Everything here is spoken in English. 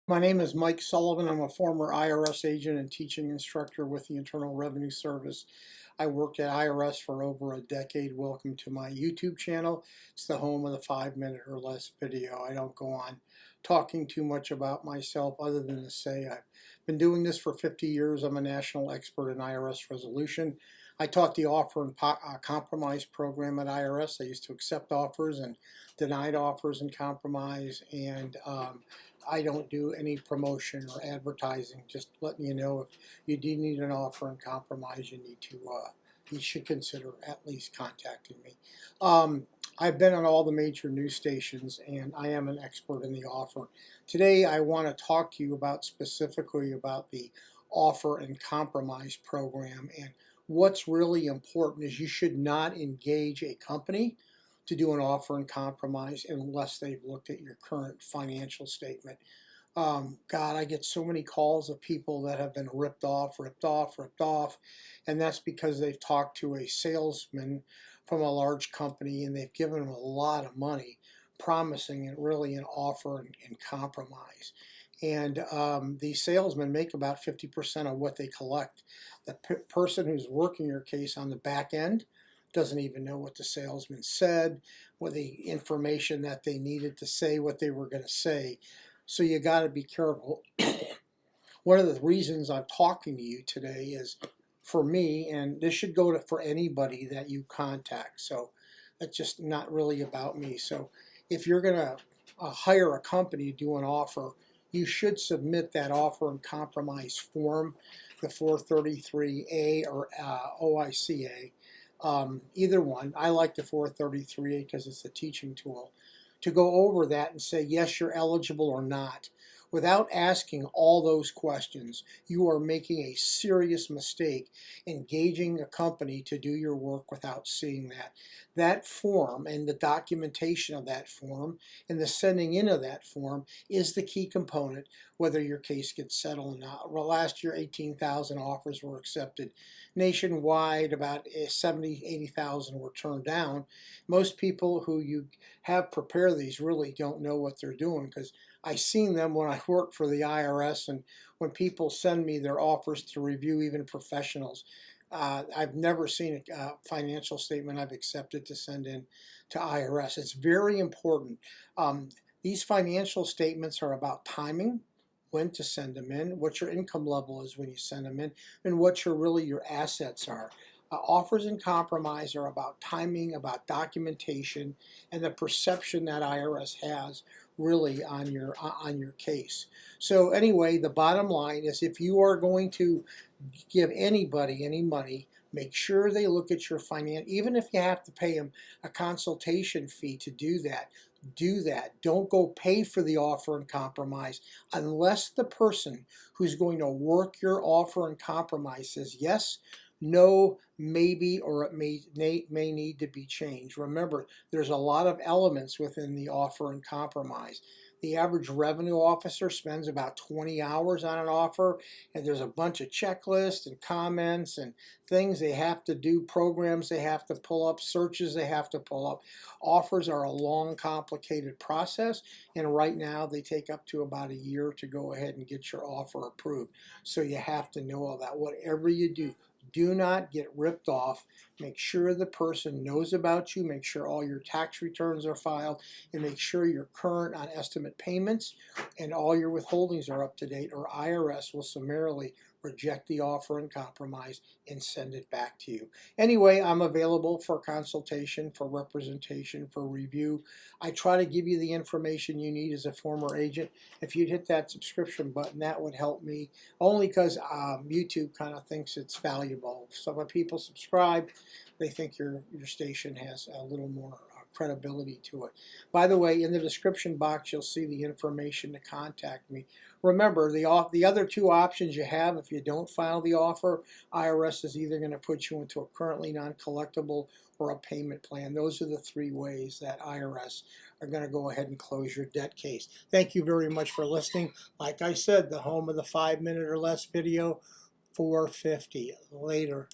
My name is Mike Sullivan. I'm a former IRS agent and teaching instructor with the Internal Revenue Service. I worked at IRS for over a decade. Welcome to my YouTube channel. It's the home of the 5 minute or less video. I don't go on talking too much about myself other than to say I've been doing this for 50 years. I'm a national expert in IRS resolution. I taught the offer and compromise program at IRS. I used to accept offers and denied offers and compromise, and I don't do any promotion or advertising. Just letting you know, if you do need an offer and compromise, you should consider at least contacting me. I've been on all the major news stations, and I am an expert in the offer. Today, I want to talk to you specifically about the offer and compromise program. And what's really important is you should not engage a company to do an offer and compromise unless they've looked at your current financial statement. God, I get so many calls of people that have been ripped off, and that's because they've talked to a salesman from a large company and they've given them a lot of money, promising it really an offer and compromise. And these salesmen make about 50% of what they collect. The person who's working your case on the back end doesn't even know what the salesman said, what the information that they needed to say, what they were going to say. So you got to be careful. One of the reasons I'm talking to you today is for me, and this should go for anybody that you contact. So it's just not really about me. So if you're going to hire a company to do an offer, you should submit that offer and compromise form, the 433A or OICA. Either one. I like the 433A because it's a teaching tool. To go over that and say, yes, you're eligible or not. Without asking all those questions, you are making a serious mistake engaging a company to do your work without seeing that. That form and the documentation of that form and the sending in of that form is the key component whether your case gets settled or not. Well, last year, 18,000 offers were accepted. Nationwide, about 70, 80,000 were turned down. Most people who you have prepare these really don't know what they're doing, because I seen them when I worked for the IRS, and when people send me their offers to review, even professionals. I've never seen a financial statement I've accepted to send in to IRS. It's very important. These financial statements are about timing, when to send them in, what your income level is when you send them in, and what your assets are. Offers and compromise are about timing, about documentation, and the perception that IRS has really on your case. So anyway, the bottom line is, if you are going to give anybody any money, make sure they look at your finance. Even if you have to pay them a consultation fee to do that, do that. Don't go pay for the offer and compromise unless the person who's going to work your offer and compromise says yes, no, maybe, or it may need to be changed. Remember, there's a lot of elements within the offer and compromise. The average revenue officer spends about 20 hours on an offer, and there's a bunch of checklists and comments and things they have to do, programs they have to pull up, searches they have to pull up. Offers are a long, complicated process, and right now they take up to about a year to go ahead and get your offer approved. So you have to know all that. Whatever you do not get ripped off. Make sure the person knows about you. Make sure all your tax returns are filed, and make sure you're current on estimate payments and all your withholdings are up to date, or IRS will summarily reject the offer and compromise and send it back to you. Anyway, I'm available for consultation, for representation, for review. I try to give you the information you need as a former agent. If you'd hit that subscription button, that would help me, only because YouTube kind of thinks it's valuable. So when people subscribe, they think your station has a little more credibility to it. By the way, in the description box, you'll see the information to contact me. Remember, the other two options you have, if you don't file the offer, IRS is either going to put you into a currently non-collectible or a payment plan. Those are the three ways that IRS are going to go ahead and close your debt case. Thank you very much for listening. Like I said, the home of the 5 minute or less video, 450. Later.